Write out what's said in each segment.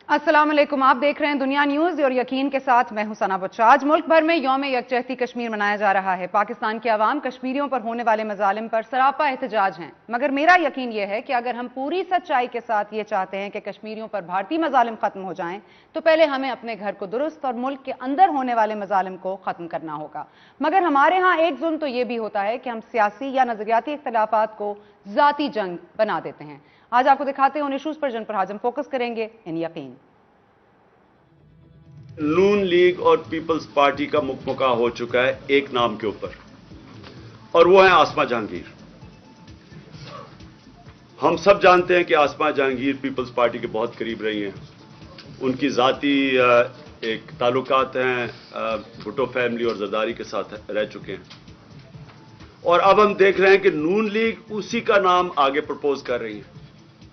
अस्सलाम वालेकुम। आप देख रहे हैं दुनिया न्यूज और यकीन के साथ मैं हूं सना बच्चा। आज मुल्क भर में यौम यकजहती कश्मीर मनाया जा रहा है। पाकिस्तान की आवाम कश्मीरियों पर होने वाले मजालिम पर सरापा एहतजाज हैं, मगर मेरा यकीन यह है कि अगर हम पूरी सच्चाई के साथ ये चाहते हैं कि कश्मीरियों पर भारतीय मजालिम खत्म हो जाएं, तो पहले हमें अपने घर को दुरुस्त और मुल्क के अंदर होने वाले मजालिम को खत्म करना होगा। मगर हमारे यहाँ एक जुल्म तो यह भी होता है कि हम सियासी या नजरियाती इख्तलाफात को जाती जंग बना देते हैं। आज आपको दिखाते हैं उन इशूज पर जिन पर आज हम फोकस करेंगे। इन यकीन नून लीग और पीपल्स पार्टी का मुकमुका हो चुका है एक नाम के ऊपर, और वो है आसमा जहांगीर। हम सब जानते हैं कि आसमा जहांगीर पीपल्स पार्टी के बहुत करीब रही हैं। उनकी जाती एक ताल्लुकात हैं भुट्टो फैमिली और जरदारी के साथ रह चुके हैं, और अब हम देख रहे हैं कि नून लीग उसी का नाम आगे प्रपोज कर रही है,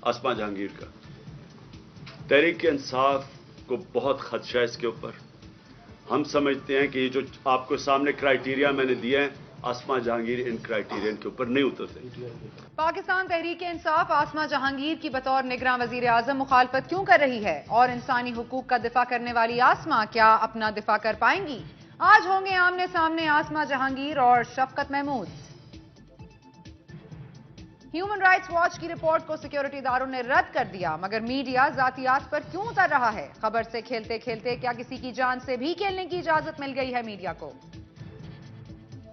आसमा जहांगीर का। तहरीक इंसाफ को बहुत खदशा है इसके ऊपर। हम समझते हैं कि ये जो आपको सामने क्राइटेरिया मैंने दिया है, आसमा जहांगीर इन क्राइटेरिया के ऊपर नहीं उतरते। पाकिस्तान तहरीक इंसाफ आसमा जहांगीर की बतौर निगरान वजीर आजम मुखालफत क्यों कर रही है, और इंसानी हुकूक का दिफा करने वाली आसमा क्या अपना दिफा कर पाएंगी? आज होंगे आमने सामने आसमा जहांगीर और शफकत महमूद। ह्यूमन राइट्स वॉच की रिपोर्ट को सिक्योरिटी इदारों ने रद्द कर दिया, मगर मीडिया जातियात पर क्यों उतर रहा है? खबर से खेलते खेलते क्या किसी की जान से भी खेलने की इजाजत मिल गई है मीडिया को?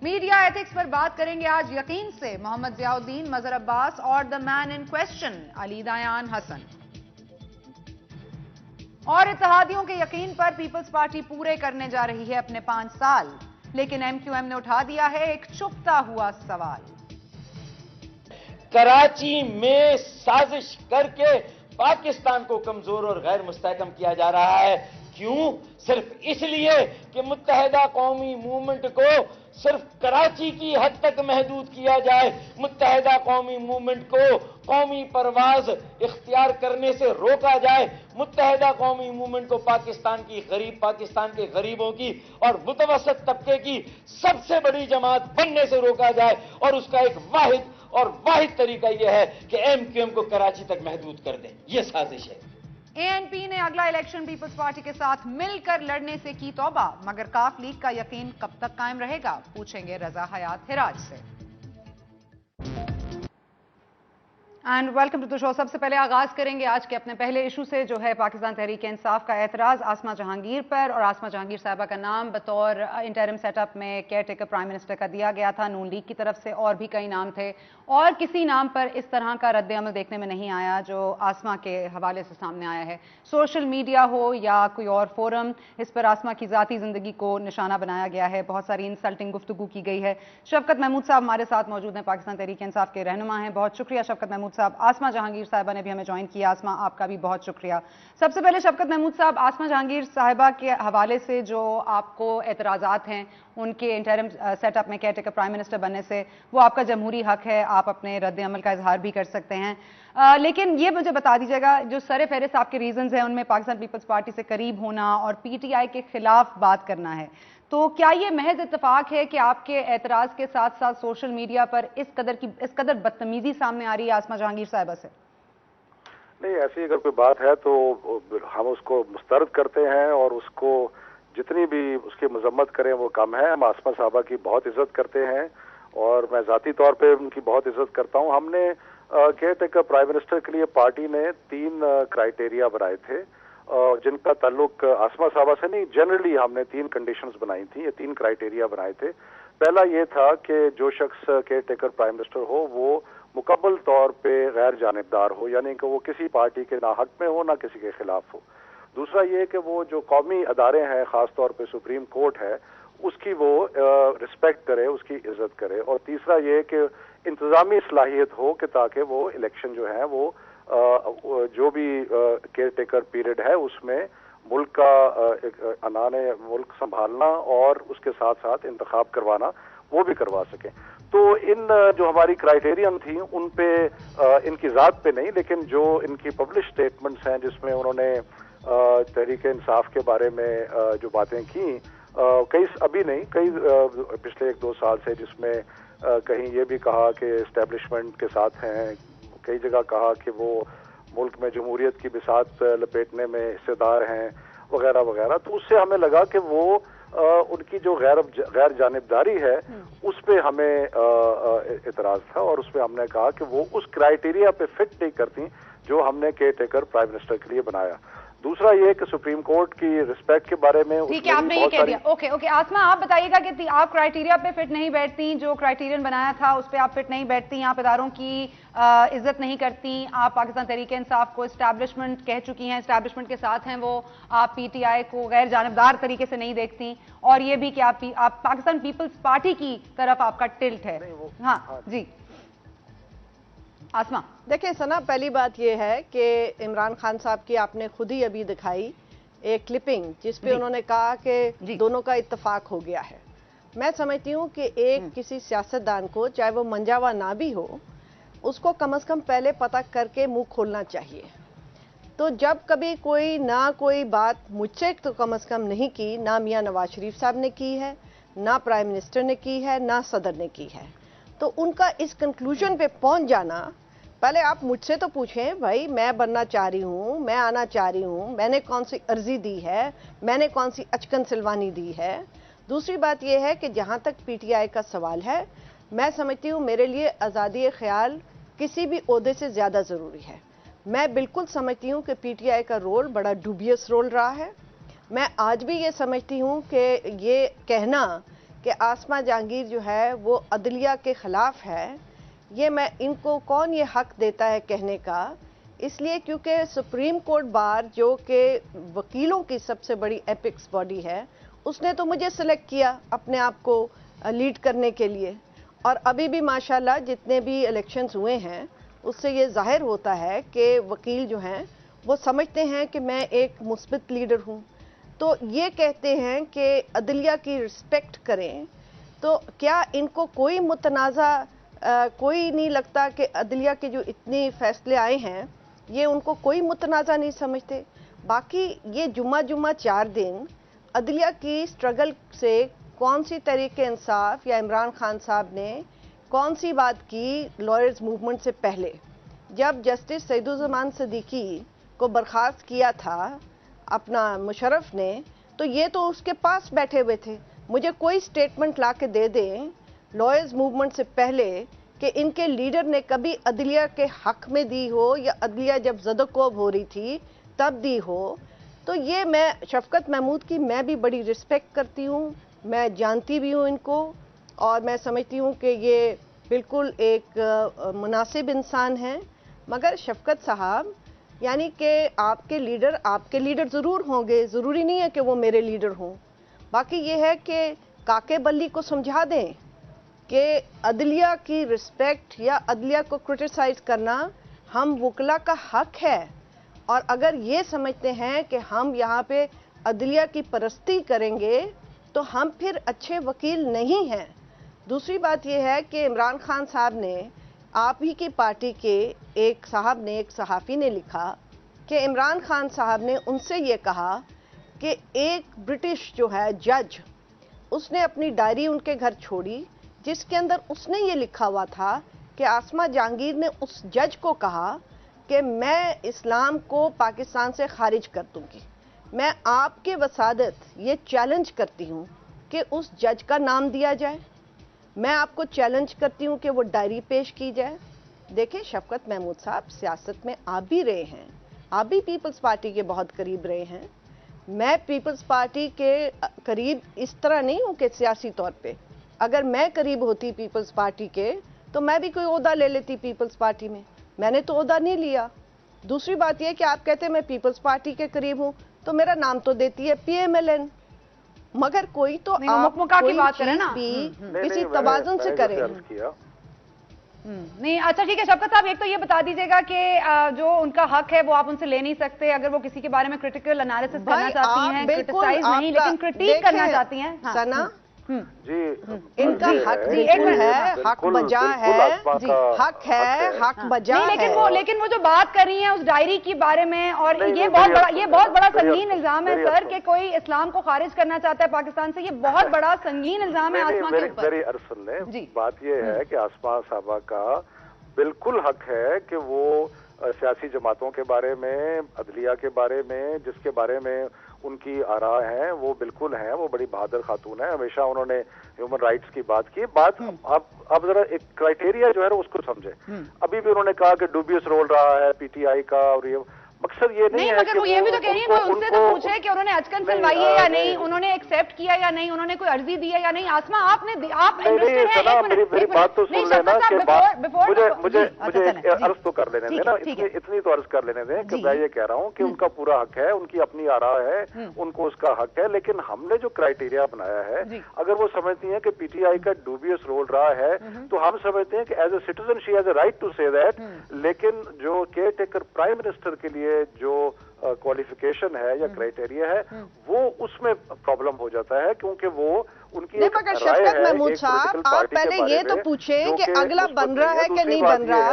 मीडिया एथिक्स पर बात करेंगे आज यकीन से। मोहम्मद जियाउद्दीन, मजहर अब्बास और the man in question Ali Dayan Hasan. और इत्तेहादियों के यकीन पर पीपल्स पार्टी पूरे करने जा रही है अपने 5 साल, लेकिन एमक्यूएम ने उठा दिया है एक छुपता हुआ सवाल। कराची में साजिश करके पाकिस्तान को कमजोर और गैर मुस्तहकम किया जा रहा है। क्यों? सिर्फ इसलिए कि मुत्तहिदा कौमी मूवमेंट को सिर्फ कराची की हद तक महदूद किया जाए, मुत्तहिदा कौमी मूवमेंट को कौमी परवाज इख्तियार करने से रोका जाए, मुत्तहिदा कौमी मूवमेंट को पाकिस्तान के गरीबों की और मुतवसत तबके की सबसे बड़ी जमात बनने से रोका जाए, और उसका एक वाहिद तरीका यह है कि एमक्यूएम को कराची तक महदूद कर दें। यह साजिश है। एएनपी ने अगला इलेक्शन पीपल्स पार्टी के साथ मिलकर लड़ने से की तौबा, मगर काफ लीग का यकीन कब तक कायम रहेगा? पूछेंगे रजा हयात हिराज से। And welcome to the show. सबसे पहले आगाज करेंगे आज के अपने पहले इशू से, जो है पाकिस्तान तहरीक इंसाफ का एतराज आसमा जहांगीर पर। और आसमा जहांगीर साहबा का नाम बतौर इंटरिम सेटअप में केयर टेकर प्राइम मिनिस्टर का दिया गया था नून लीग की तरफ से, और भी कई नाम थे, और किसी नाम पर इस तरह का रद्द अमल देखने में नहीं आया जो आसमा के हवाले से सामने आया है। सोशल मीडिया हो या कोई और फोरम, इस पर आसमा की जाती जिंदगी को निशाना बनाया गया है। बहुत सारी इंसल्टिंग गुफ्तगू की गई है। शफकत महमूद साहब हमारे साथ मौजूद हैं, पाकिस्तान तहरीक इंसाफ के रहनुमा हैं। बहुत शुक्रिया शफकत महमूद साहब। आसमा जहांगीर साहिबा ने भी हमें ज्वाइन किया। आसमा, आपका भी बहुत शुक्रिया। सबसे पहले शफकत महमूद साहब, आसमा जहांगीर साहिबा के हवाले से जो आपको एतराजात हैं उनके इंटरिम सेटअप में केयर टेकर प्राइम मिनिस्टर बनने से, वो आपका जमहूरी हक है, आप अपने रद्द अमल का इजहार भी कर सकते हैं। लेकिन ये मुझे बता दीजिएगा, जो सरे फहरिस्त आपके रीजंस हैं उनमें पाकिस्तान पीपल्स पार्टी से करीब होना और पीटीआई के खिलाफ बात करना है, तो क्या ये महज इत्तेफाक है कि आपके एतराज के साथ साथ सोशल मीडिया पर इस कदर बदतमीजी सामने आ रही है आसमा जहांगीर साहिबा से? नहीं, ऐसी अगर कोई बात है तो हम उसको मुस्तरद करते हैं, और उसको जितनी भी उसकी मजम्मत करें वो कम है। हम आसमा साहबा की बहुत इज्जत करते हैं, और मैं ज़ाती तौर पे उनकी बहुत इज्जत करता हूं। हमने केयर टेकर प्राइम मिनिस्टर के लिए पार्टी ने 3 क्राइटेरिया बनाए थे, जिनका ताल्लुक आसमा साहबा से नहीं, जनरली हमने 3 कंडीशंस बनाई थी। ये 3 क्राइटेरिया बनाए थे। पहला ये था कि जो शख्स केयर टेकर प्राइम मिनिस्टर हो वो मुकम्मल तौर पे गैर जानिबदार हो, यानी कि वो किसी पार्टी के ना हक में हो ना किसी के खिलाफ हो। दूसरा ये कि वो जो कौमी अदारे हैं, खास तौर पे सुप्रीम कोर्ट है, उसकी वो रिस्पेक्ट करे, उसकी इज्जत करे। और तीसरा ये कि इंतजामी सलाहियत हो कि ताकि वो इलेक्शन जो है वो जो भी केयर टेकर पीरियड है उसमें मुल्क का अनाने मुल्क संभालना और उसके साथ साथ इंतखाब करवाना वो भी करवा सके। तो इन जो हमारी क्राइटेरियन थी उन पे इनकी ज़ात पे नहीं, लेकिन जो इनकी पब्लिश स्टेटमेंट्स हैं जिसमें उन्होंने तहरीक इंसाफ के बारे में जो बातें की, कई अभी नहीं, कई पिछले 1-2 साल से, जिसमें कहीं ये भी कहा कि एस्टेब्लिशमेंट के साथ हैं, कई जगह कहा कि वो मुल्क में जमहूरियत की बिसात लपेटने में हिस्सेदार हैं वगैरह वगैरह। तो उससे हमें लगा कि वो उनकी जो गैर जानिबदारी है उस पे हमें इतराज था, और उस पे हमने कहा कि वो उस क्राइटेरिया पे फिट नहीं करती जो हमने केयर टेकर प्राइम मिनिस्टर के लिए बनाया। दूसरा ये कि सुप्रीम कोर्ट की रिस्पेक्ट के बारे में ठीक है, आपने ये कह दिया। ओके ओके, आसमा आप बताइएगा कि आप क्राइटेरिया पे फिट नहीं बैठती, जो क्राइटेरियन बनाया था उस पे आप फिट नहीं बैठती, आप इदारों की इज्जत नहीं करती, आप पाकिस्तान तहरीक इंसाफ को एस्टैब्लिशमेंट कह चुकी हैं, एस्टैब्लिशमेंट के साथ हैं वो, आप पीटीआई को गैर जानिबदार तरीके से नहीं देखती, और ये भी कि आप पाकिस्तान पीपल्स पार्टी की तरफ आपका टिल्ट है। हाँ जी आसमा। देखिए सना, पहली बात यह है कि इमरान खान साहब की आपने खुद ही अभी दिखाई एक क्लिपिंग जिसपे उन्होंने कहा कि दोनों का इत्तेफाक हो गया है। मैं समझती हूँ कि एक किसी सियासतदान को, चाहे वो मंजावा ना भी हो, उसको कम से कम पहले पता करके मुंह खोलना चाहिए। तो जब कभी कोई बात मुझसे तो कम से कम नहीं की, ना मियाँ नवाज शरीफ साहब ने की है, ना प्राइम मिनिस्टर ने की है, ना सदर ने की है, तो उनका इस कंक्लूजन पे पहुंच जाना, पहले आप मुझसे तो पूछें भाई मैं बनना चाह रही हूँ, मैं आना चाह रही हूँ, मैंने कौन सी अर्जी दी है, मैंने कौन सी अचकन सिलवानी दी है। दूसरी बात यह है कि जहाँ तक पीटीआई का सवाल है, मैं समझती हूँ मेरे लिए आज़ादी ख्याल किसी भी ओहदे से ज़्यादा ज़रूरी है। मैं बिल्कुल समझती हूँ कि पीटीआई का रोल बड़ा डूबियस रोल रहा है। मैं आज भी ये समझती हूँ कि ये कहना कि आसमा जहांगीर जो है वो अदलिया के ख़िलाफ़ है, ये मैं इनको कौन ये हक देता है कहने का, इसलिए क्योंकि सुप्रीम कोर्ट बार जो कि वकीलों की सबसे बड़ी एपिक्स बॉडी है, उसने तो मुझे सेलेक्ट किया अपने आप को लीड करने के लिए, और अभी भी माशाल्लाह जितने भी इलेक्शंस हुए हैं उससे ये जाहिर होता है कि वकील जो हैं वो समझते हैं कि मैं एक मुस्बित लीडर हूँ। तो ये कहते हैं कि अदलिया की रिस्पेक्ट करें, तो क्या इनको कोई मुतनाज़ा कोई नहीं लगता कि अदलिया के जो इतने फैसले आए हैं ये उनको कोई मुतनाज़ा नहीं समझते? बाकी ये जुम्मा 4 दिन अदलिया की स्ट्रगल से कौन सी तरीके इंसाफ या इमरान खान साहब ने कौन सी बात की लॉयर्स मूवमेंट से पहले, जब जस्टिस सईदुज़्ज़मान सिद्दीकी को बर्खास्त किया था अपना मुशर्रफ ने, तो ये तो उसके पास बैठे हुए थे। मुझे कोई स्टेटमेंट ला के दे दें लॉयर्स मूवमेंट से पहले कि इनके लीडर ने कभी अदलिया के हक में दी हो या अदलिया जब ज़दकोब हो रही थी तब दी हो। तो ये मैं शफकत महमूद की मैं भी बड़ी रिस्पेक्ट करती हूँ, मैं जानती भी हूँ इनको, और मैं समझती हूँ कि ये बिल्कुल एक मुनासिब इंसान हैं। मगर शफकत साहब, यानी कि आपके लीडर ज़रूर होंगे, ज़रूरी नहीं है कि वो मेरे लीडर हों। बाकी ये है कि काके बल्ली को समझा दें कि अदलिया की रिस्पेक्ट या अदलिया को क्रिटिसाइज करना हम वकला का हक है, और अगर ये समझते हैं कि हम यहाँ पे अदलिया की परस्ती करेंगे तो हम फिर अच्छे वकील नहीं हैं। दूसरी बात यह है कि इमरान खान साहब ने, आप ही की पार्टी के एक सहाफ़ी ने लिखा कि इमरान खान साहब ने उनसे ये कहा कि एक ब्रिटिश जो है जज, उसने अपनी डायरी उनके घर छोड़ी जिसके अंदर उसने ये लिखा हुआ था कि आसमा जहांगीर ने उस जज को कहा कि मैं इस्लाम को पाकिस्तान से खारिज कर दूंगी। मैं आपके वसादत ये चैलेंज करती हूँ कि उस जज का नाम दिया जाए। मैं आपको चैलेंज करती हूँ कि वो डायरी पेश की जाए। देखिए शफकत महमूद साहब, सियासत में आप भी रहे हैं, आप भी पीपल्स पार्टी के बहुत करीब रहे हैं। मैं पीपल्स पार्टी के करीब इस तरह नहीं हूँ कि सियासी तौर पे, अगर मैं करीब होती पीपल्स पार्टी के तो मैं भी कोई ओहदा ले लेती पीपल्स पार्टी में। मैंने तो ओहदा नहीं लिया। दूसरी बात यह कि आप कहते हैं मैं पीपल्स पार्टी के करीब हूँ, तो मेरा नाम तो देती है PMLN, मगर कोई तो आप कोई बात करें ना, किसी तवाज़ुन से करें। नहीं, अच्छा ठीक है शफकत साहब, एक तो ये बता दीजिएगा कि जो उनका हक है वो आप उनसे ले नहीं सकते। अगर वो किसी के बारे में क्रिटिकल एनालिसिस करना चाहती हैं, क्रिटिसाइज नहीं लेकिन क्रिटिक करना चाहती हैं। सना जी, इनका हक बिल्कुल है, हक बजा है, हक है, हक बजा है। लेकिन वो जो बात कर रही हैं उस डायरी के बारे में, और ये बहुत बड़ा संगीन इल्जाम है सर कि कोई इस्लाम को खारिज करना चाहता है पाकिस्तान से। ये बहुत बड़ा संगीन इल्जाम है आसमा के ऊपर। मेरी अर्सन ने बात ये है कि आसमा साहबा का बिल्कुल हक है कि वो सियासी जमातों के बारे में, अदलिया के बारे में, जिसके बारे में उनकी आरा हैं वो बिल्कुल हैं, वो बड़ी बहादुर खातून है, हमेशा उन्होंने ह्यूमन राइट्स की बात की। बात अब जरा एक क्राइटेरिया जो है ना उसको समझे। अभी भी उन्होंने कहा कि डूबियस रोल रहा है पीटीआई का, और ये मकसद ये नहीं है मगर वो ये भी तो कह रही है, उनसे तो पूछे कि उन्होंने अचकन सुनवाई है या नहीं, उन्होंने एक्सेप्ट किया या नहीं, उन्होंने कोई अर्जी दी है या नहीं। आसमा आप इंटरेस्टेड हैं? मेरी बात तो सुन लेना कि मुझे अर्ज तो कर लेने दें ना, इतनी तो अर्ज कर लेने दें कि मैं ये कह रहा हूँ कि उनका पूरा हक है, उनकी अपनी आरा है, उनको उसका हक है, लेकिन हमने जो क्राइटेरिया बनाया है, अगर वो समझती है कि पीटीआई का डूबियस रोल रहा है तो हम समझते हैं कि as a citizen she has a right to say that. लेकिन जो केयर टेकर प्राइम मिनिस्टर के लिए जो क्वालिफिकेशन है या क्राइटेरिया है वो उसमें प्रॉब्लम हो जाता है, क्योंकि वो उनकी एक राय है। शफकत महमूद साहब, आप पहले ये तो पूछें कि अगला बन रहा है कि नहीं बन रहा।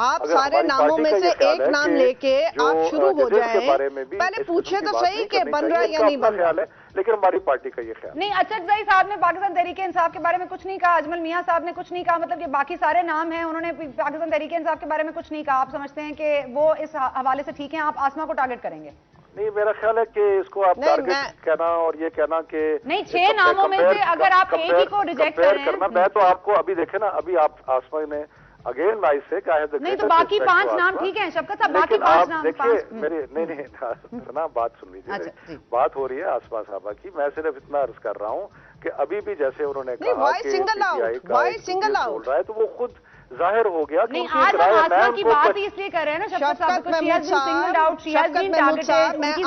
आप सारे नामों में से एक नाम लेके आप शुरू हो जाएं, पहले पूछे तो सही कि बन रहा है या नहीं बन रहा। लेकिन हमारी पार्टी का ये ख्याल नहीं। अचकज़ई साहब ने पाकिस्तान तहरीक इंसाफ के बारे में कुछ नहीं कहा, अजमल मियां साहब ने कुछ नहीं कहा, मतलब कि बाकी सारे नाम हैं, उन्होंने पाकिस्तान तहरीक इंसाफ के बारे में कुछ नहीं कहा। आप समझते हैं कि वो इस हवाले से ठीक है, आप आसमा को टारगेट करेंगे? नहीं, मेरा ख्याल है कि इसको आप टारगेट कहना और ये कहना कि नहीं, 6 नामों में से अगर आप एक ही को रिजेक्ट करना, मैं तो आपको अभी देखे ना, अभी आप आसमा ने अगेन नाइस से कहा है नहीं, तो बाकी 5 नाम ठीक है शफकत साहब, बाकी 5 नाम देखिए मेरे नहीं ना, बात सुन लीजिए। बात हो रही है आसमा साहबा की, मैं सिर्फ इतना अर्ज कर रहा हूँ कि अभी भी जैसे उन्होंने कहा कि सिंगल आउट रहा है तो वो खुद जाहिर हो गया। नहीं, आज हम आसमा की बात ही इसलिए कर रहे हैं ना शफकत साहब, मैं एक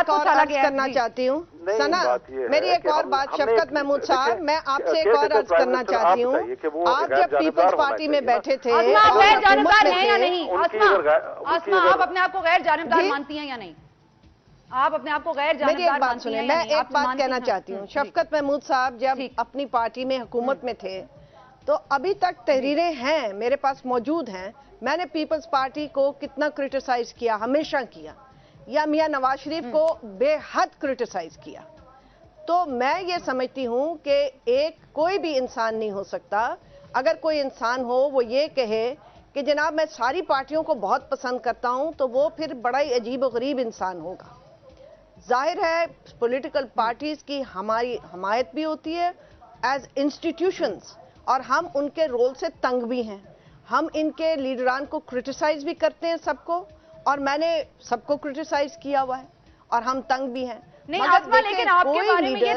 और अर्ज करना चाहती हूँ। सना, मेरी एक और बात शफकत महमूद साहब, मैं आपसे एक और अर्ज करना चाहती हूँ। आप जब पीपल्स पार्टी में बैठे थे, आप गैर जानिबदार हैं या नहीं? आसमा, आप अपने आप को गैर जानिबदार मानती हैं या नहीं? आप अपने आप को गैर जानिबदार मानती हैं? मैं एक बात कहना चाहती हूँ शफकत महमूद साहब, जब अपनी पार्टी में हुकूमत में थे तो अभी तक तहरीरें हैं मेरे पास मौजूद हैं, मैंने पीपल्स पार्टी को कितना क्रिटिसाइज किया, हमेशा किया, या मियां नवाज शरीफ को बेहद क्रिटिसाइज किया। तो मैं ये समझती हूँ कि एक कोई भी इंसान नहीं हो सकता, अगर कोई इंसान हो वो ये कहे कि जनाब मैं सारी पार्टियों को बहुत पसंद करता हूँ, तो वो फिर बड़ा ही अजीब और गरीब इंसान होगा। जाहिर है पॉलिटिकल पार्टीज की हमारी हमायत भी होती है एज इंस्टीट्यूशंस, और हम उनके रोल से तंग भी हैं। हम इनके लीडरान को क्रिटिसाइज भी करते हैं सबको, और मैंने सबको क्रिटिसाइज किया हुआ है, और हम तंग भी हैं। नहीं आसमा, लेकिन आपके बारे में ये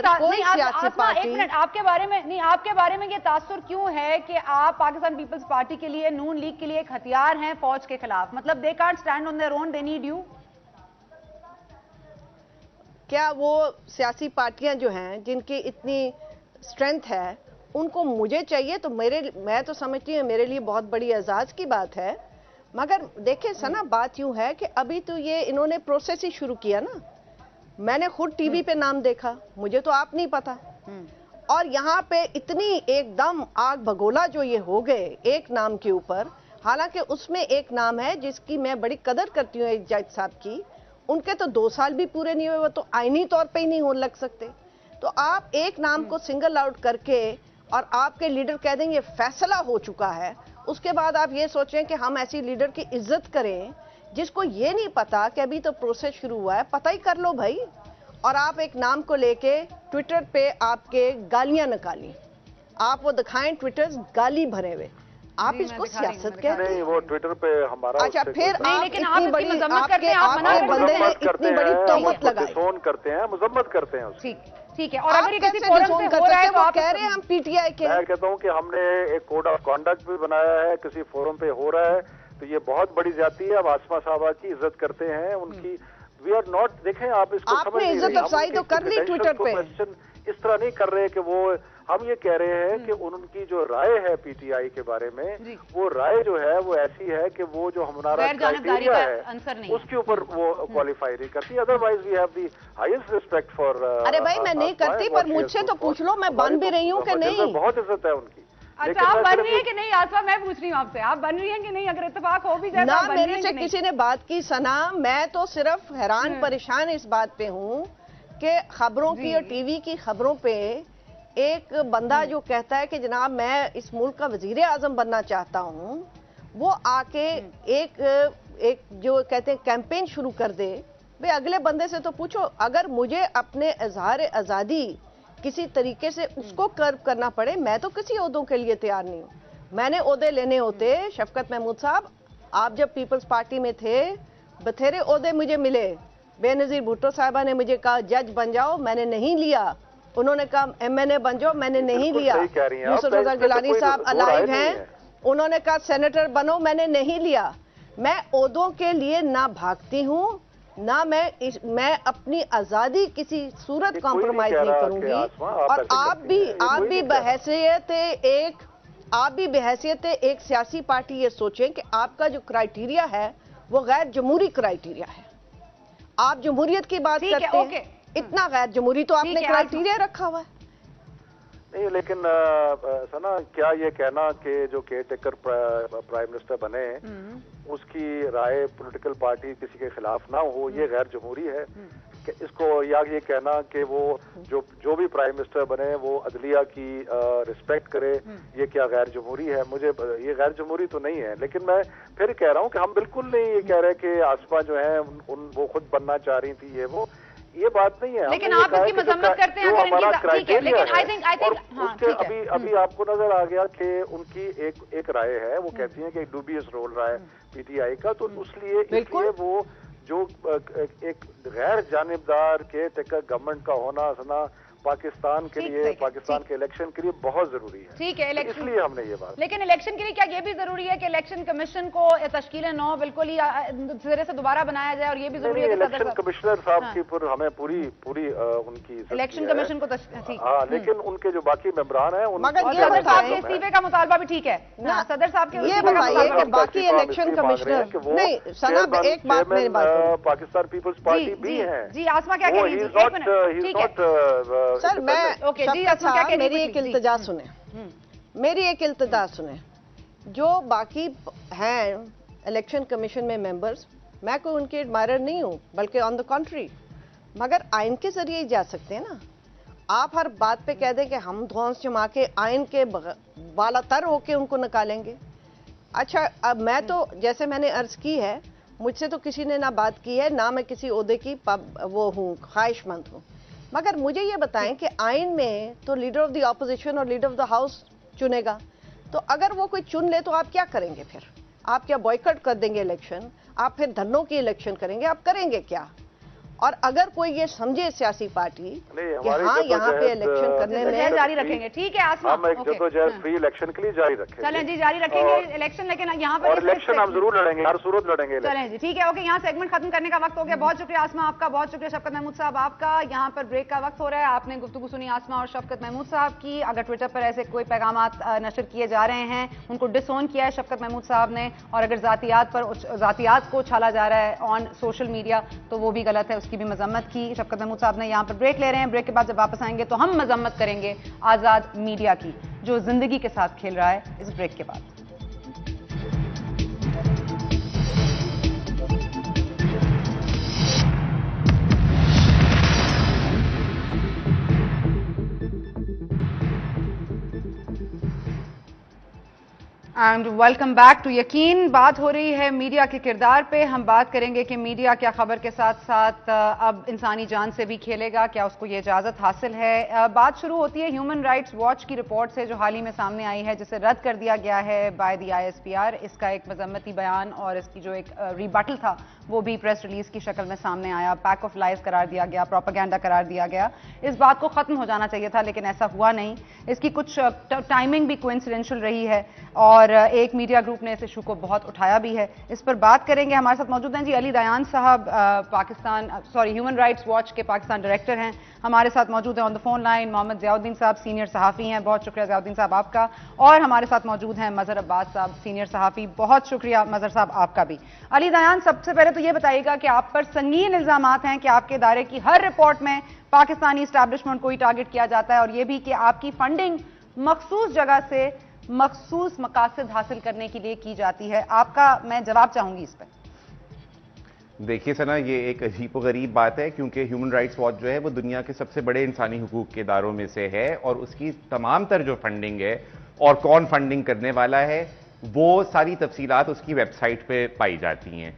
आसमा एक मिनट, आपके बारे में नहीं, आपके बारे में ये तासुर क्यों है कि आप पाकिस्तान पीपल्स पार्टी के लिए, नून लीग के लिए एक हथियार हैं फौज के खिलाफ? मतलब they can't stand on their own, they need you. क्या वो सियासी पार्टियां जो हैं जिनकी इतनी स्ट्रेंथ है उनको मुझे चाहिए? तो मैं तो समझती हूँ मेरे लिए बहुत बड़ी एजाज की बात है। मगर देखिए सना, बात यूं है कि अभी तो ये इन्होंने प्रोसेस ही शुरू किया ना, मैंने खुद टीवी पे नाम देखा, मुझे तो आप नहीं पता, और यहाँ पे इतनी एकदम आग भगोला जो ये हो गए एक नाम के ऊपर, हालांकि उसमें एक नाम है जिसकी मैं बड़ी कदर करती हूँ, एक जज साहब की, उनके तो 2 साल भी पूरे नहीं हुए, वो तो आईनी तौर पे ही नहीं हो लग सकते। तो आप एक नाम को सिंगल आउट करके और आपके लीडर कह देंगे फैसला हो चुका है, उसके बाद आप ये सोचें कि हम ऐसी लीडर की इज्जत करें जिसको ये नहीं पता कि अभी तो प्रोसेस शुरू हुआ है। पता ही कर लो भाई। और आप एक नाम को लेके ट्विटर पे आपके गालियां निकाली, आप वो दिखाएं ट्विटर्स गाली भरे हुए, आप इसको सियासत कहते हैं? नहीं, वो ट्विटर पे हमारा अच्छा, फिर नहीं, लेकिन आप बड़ी मजम्मत करते हैं, आप मना बंदे ने इतनी बड़ी तोहमत लगाई, फोन करते हैं, मजम्मत करते हैं। ठीक है, और अगर किसी फोरम पे हो रहा है तो आप कह रहे हैं हम पीटीआई के। मैं कहता हूं कि हमने एक कोड ऑफ कॉन्डक्ट भी बनाया है, किसी फोरम पे हो रहा है तो ये बहुत बड़ी जाती है। अब आसमा साहबा की इज्जत करते हैं, उनकी वी आर नॉट, देखें आप इसको समझ आपने इज्जत अफजाई तो कर ली ट्विटर पे, इस तरह नहीं कर रहे कि वो, हम ये कह रहे हैं कि उनकी जो राय है पीटीआई के बारे में, वो राय जो है वो ऐसी है कि वो जो हमारा क्राइटेरिया है उसके ऊपर वो क्वालिफाई नहीं करती। Otherwise we have the highest respect for. अरे भाई मैं नहीं करती, पर मुझसे तो पूछ लो, मैं बन भी रही हूँ कि नहीं? बहुत इज्जत है उनकी। अच्छा, आप बन रही है कि नहीं आसमा? मैं पूछ रही हूँ आपसे, आप बन रही हैं कि नहीं? अगर इत्तेफाक हो भी जाए ना, मेरे से किसी ने बात की सना, मैं तो सिर्फ हैरान परेशान इस बात पे हूँ कि खबरों की और टीवी की खबरों पे एक बंदा जो कहता है कि जनाब मैं इस मुल्क का वजीर आजम बनना चाहता हूँ, वो आके एक एक जो कहते हैं कैंपेन शुरू कर दे, भाई अगले बंदे से तो पूछो। अगर मुझे अपने इजहार आज़ादी किसी तरीके से उसको कर्व करना पड़े, मैं तो किसी ओहदों के लिए तैयार नहीं हूं। मैंने ओहदे लेने होते, शफकत महमूद साहब आप जब पीपल्स पार्टी में थे बथेरे ओहदे मुझे मिले। बेनजीर भुट्टो साहिबा ने मुझे कहा जज बन जाओ, मैंने नहीं लिया। उन्होंने कहा MNA बन जाओ, मैंने नहीं लिया। यूसुफ रजा गिलानी साहब अलाइव हैं, उन्होंने कहा सेनेटर बनो, मैंने नहीं लिया। मैं ओहदों के लिए ना भागती हूं, ना मैं अपनी आजादी किसी सूरत कॉम्प्रोमाइज नहीं करूंगी। और आप भी बहैसियत एक सियासी पार्टी ये सोचें कि आपका जो क्राइटेरिया है वो गैर जमहूरी क्राइटेरिया है। आप जमहूरियत की बात करते हैं, इतना गैर जमहूरी तो आपने क्राइटेरिया रखा हुआ है। नहीं, लेकिन सना क्या ये कहना कि जो केयर टेकर प्राइम मिनिस्टर बने उसकी राय पॉलिटिकल पार्टी किसी के खिलाफ ना हो, ये गैर जमहूरी है? कि इसको या ये कहना कि वो जो भी प्राइम मिनिस्टर बने वो अदलिया की रिस्पेक्ट करे, ये क्या गैर जमहूरी है? मुझे ये गैर जमहूरी तो नहीं है। लेकिन मैं फिर कह रहा हूँ कि हम बिल्कुल नहीं ये कह रहे कि आसमा जो है वो खुद बनना चाह रही थी, ये बात नहीं है। लेकिन आप इसकी मजम्मत करते हैं अगर इनकी, ठीक है, लेकिन आई थिंक उसके अभी आपको नजर आ गया कि उनकी एक राय है, वो कहती हैं कि डूबियस रोल रहा है PTI का, तो इसलिए वो जो एक गैर जानिबदार केयर टेकर गवर्नमेंट का होना सना पाकिस्तान के लिए, पाकिस्तान के इलेक्शन के लिए बहुत जरूरी है। ठीक है, इसलिए हमने ये बात। लेकिन इलेक्शन के लिए क्या ये भी जरूरी है कि इलेक्शन कमीशन को तश्कील 9 बिल्कुल ही सिरे से दोबारा बनाया जाए? और ये भी जरूरी है कि इलेक्शन कमिश्नर साहब की पर हमें पूरी उनकी इलेक्शन कमीशन को, हाँ, लेकिन उनके जो बाकी मेंबरान हैं सदर साहब के इस्तीफे का मुतालबा भी ठीक है ना? सदर साहब के ये बताइए कि बाकी इलेक्शन कमिश्नर नहीं, सना एक बात मेरी बात, पाकिस्तान पीपल्स पार्टी भी है जी। आसमा क्या कह रही है? ठीक है सर, मैं मेरी एक इल्तिजा सुने, मेरी एक इल्तिजा सुने। जो बाकी हैं इलेक्शन कमीशन में मेंबर्स, मैं कोई उनके एडमायरर नहीं हूं, बल्कि ऑन द कॉन्ट्री, मगर आइन के जरिए ही जा सकते हैं ना। आप हर बात पे कह दें कि हम धौंस जमा के आइन के बालातर होके उनको निकालेंगे। अच्छा, अब मैं तो जैसे मैंने अर्ज की है, मुझसे तो किसी ने ना बात की है, ना मैं किसी ओहदे की वो हूँ, ख्वाहिशमंद हूँ। मगर मुझे ये बताएं कि आइन में तो लीडर ऑफ द ऑपोजिशन और लीडर ऑफ द हाउस चुनेगा, तो अगर वो कोई चुन ले तो आप क्या करेंगे फिर? आप क्या बॉयकॉट कर देंगे इलेक्शन? आप फिर धरनों की इलेक्शन करेंगे? आप करेंगे क्या? और अगर कोई ये समझे सियासी पार्टी कि हाँ यहाँ पे इलेक्शन करने में जारी रखेंगे, ठीक है आसमा, हम एक जद्दोजहद फ्री इलेक्शन के लिए जारी रखेंगे। चलें जी, जारी रखेंगे इलेक्शन, लेकिन यहाँ पर इलेक्शन हम जरूर लड़ेंगे, हर सूरत लड़ेंगे। चलें जी, ठीक है, ओके। यहाँ सेगमेंट खत्म करने का वक्त हो गया। बहुत शुक्रिया आसमा आपका, बहुत शुक्रिया शफकत महमूद साहब आपका। यहाँ पर ब्रेक का वक्त हो रहा है। आपने गुफ्तगू सुनी आसमा और शफकत महमूद साहब की। अगर ट्विटर पर ऐसे कोई पैगाम नशर किए जा रहे हैं, उनको डिसोन किया है शफकत महमूद साहब ने, और अगर जातियात को उछाला जा रहा है ऑन सोशल मीडिया, तो वो भी गलत है, उसकी भी मजम्मत की शफकत महमूद साहब ने। यहाँ पर ब्रेक ले रहे हैं, ब्रेक के बाद जब वापस आएंगे तो हम मजम्मत करेंगे आजाद मीडिया की, जो जिंदगी के साथ खेल रहा है। इस ब्रेक के बाद एंड वेलकम बैक टू यकीन। बात हो रही है मीडिया के किरदार पे। हम बात करेंगे कि मीडिया क्या खबर के साथ साथ अब इंसानी जान से भी खेलेगा, क्या उसको ये इजाजत हासिल है? बात शुरू होती है ह्यूमन राइट्स वॉच की रिपोर्ट से, जो हाल ही में सामने आई है, जिसे रद्द कर दिया गया है बाय दी ISPR। इसका एक मजम्मती बयान और इसकी जो एक रिबटल था वो भी प्रेस रिलीज की शक्ल में सामने आया। पैक ऑफ लाइज करार दिया गया, प्रोपेगेंडा करार दिया गया। इस बात को खत्म हो जाना चाहिए था, लेकिन ऐसा हुआ नहीं। इसकी कुछ टाइमिंग भी कोइंसिडेंशियल रही है और एक मीडिया ग्रुप ने इस इशू को बहुत उठाया भी है। इस पर बात करेंगे। हमारे साथ मौजूद हैं जी अली दयान साहब, ह्यूमन राइट्स वॉच के पाकिस्तान डायरेक्टर हैं। हमारे साथ मौजूद है on the phone line Mohammad Ziauddin sahab, senior सहाफ़ी हैं। बहुत शुक्रिया ज़ियाउद्दीन साहब आपका। और हमारे साथ मौजूद हैं मजहर अब्बास साहब, सीनियर सहाफ़ी। बहुत शुक्रिया मजहर साहब आपका भी। अली दयान, सबसे पहले तो ये बताइएगा कि आप पर संगीन इल्जामात हैं कि आपके इदारे की हर रिपोर्ट में पाकिस्तानी इस्टेब्लिशमेंट को ही टारगेट किया जाता है, और ये भी कि आपकी फंडिंग मखसूस जगह से मखसूस मकासद हासिल करने के लिए की जाती है। आपका मैं जवाब चाहूंगी इस पर। देखिए सना, ये एक अजीब व गरीब बात है, क्योंकि ह्यूमन राइट्स वॉच जो है वो दुनिया के सबसे बड़े इंसानी हुकूक के इदारों में से है, और उसकी तमाम तर जो फंडिंग है और कौन फंडिंग करने वाला है, वो सारी तफसीलात उसकी वेबसाइट पे पाई जाती हैं।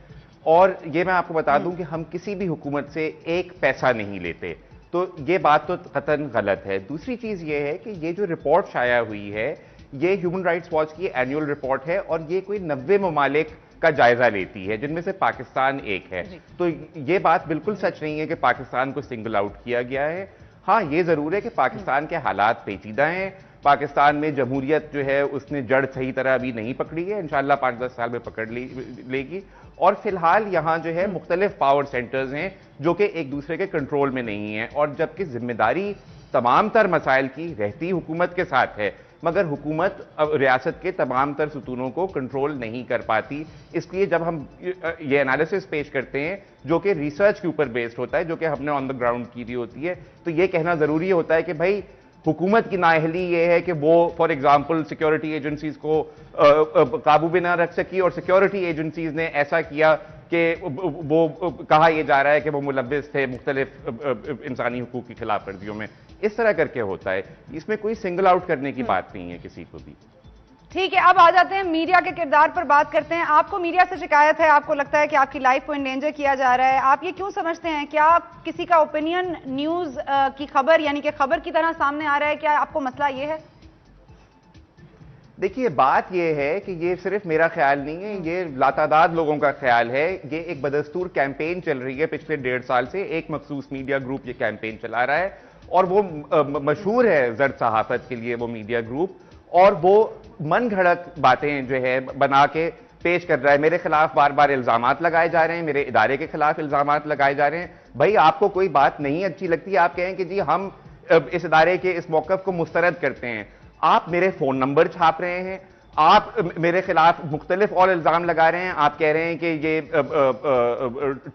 اور یہ میں آپ کو بتا دوں کہ ہم کسی بھی حکومت سے ایک پیسہ نہیں لیتے، تو یہ بات تو قطعاً غلط ہے۔ دوسری چیز یہ ہے کہ یہ جو رپورٹ شائع ہوئی ہے یہ ہیومن رائٹس واچ کی اینیول رپورٹ ہے، اور یہ کوئی 90 ممالک کا جائزہ لیتی ہے جن میں سے پاکستان ایک ہے، تو یہ بات بالکل سچ نہیں ہے کہ پاکستان کو سنگل آؤٹ کیا گیا ہے۔ ہاں یہ ضرور ہے کہ پاکستان کے حالات پیچیدہ ہیں، پاکستان میں جمہوریت جو ہے اس نے جڑ صحیح طرح ابھی نہیں پکڑی ہے، انشاءاللہ 5-10 سال میں پکڑ لے گی، اور فی الحال یہاں جو ہے مختلف پاور سینٹرز ہیں جو کہ ایک دوسرے کے کنٹرول میں نہیں ہیں، اور جبکہ ذمہ داری تمام تر مسائل کی رہتی حکومت کے ساتھ ہے، مگر حکومت ریاست کے تمام تر ستونوں کو کنٹرول نہیں کر پاتی۔ اس لیے جب ہم یہ انالیسس پیش کرتے ہیں جو کہ ریسرچ کے اوپر بیسڈ ہوتا ہے، جو کہ ہم نے آن دا گراؤنڈ کی ہوتی ہے، تو یہ کہنا ضروری ہوتا ہے کہ بھائی حکومت کی نااہلی یہ ہے کہ وہ فار ایگزامپل سیکیورٹی ایجنسیز کو قابو میں نہ رکھ سکی، اور سیکیورٹی ایجنسیز نے ایسا کیا کہ وہ کہا یہ جا رہا ہے کہ وہ ملوث تھے مختلف انسانی حقوق کی خلاف ورزیوں میں۔ اس طرح کر کے ہوتا ہے، اس میں کوئی سنگل آؤٹ کرنے کی بات نہیں ہے کسی کو بھی۔ ٹھیک ہے، اب آ جاتے ہیں میڈیا کے کردار پر بات کرتے ہیں۔ آپ کو میڈیا سے شکایت ہے، آپ کو لگتا ہے کہ آپ کی لائف کو انڈینجر کیا جا رہا ہے، آپ یہ کیوں سمجھتے ہیں؟ کیا کسی کا اوپینین نیوز کی خبر یعنی کہ خبر کی طرح سامنے آ رہا ہے؟ کیا آپ کو مسئلہ یہ ہے؟ دیکھیے بات یہ ہے کہ یہ صرف میرا خیال نہیں ہے، یہ لاتعداد لوگوں کا خیال ہے۔ یہ ایک بدستور کیمپین چل رہی ہے پچھلے 1.5 سال سے، ایک مخصوص میڈیا گروپ یہ کیمپین چلا رہا ہے، اور وہ مشہور ہے زرد صحافت کے لیے وہ میڈیا گروپ، اور وہ من گھڑت باتیں جو ہے بنا کے پیش کر رہا ہے۔ میرے خلاف بار بار الزامات لگائے جا رہے ہیں، میرے ادارے کے خلاف الزامات لگائے جا رہے ہیں۔ بھائی آپ کو کوئی بات نہیں اچھی لگتی، آپ کہیں کہ جی ہم اس ادارے کے اس موقف کو مسترد کرتے ہیں، آپ میرے فون نمبر چھاپ رہے ہیں، آپ میرے خلاف مختلف اور الزام لگا رہے ہیں، آپ کہہ رہے ہیں کہ یہ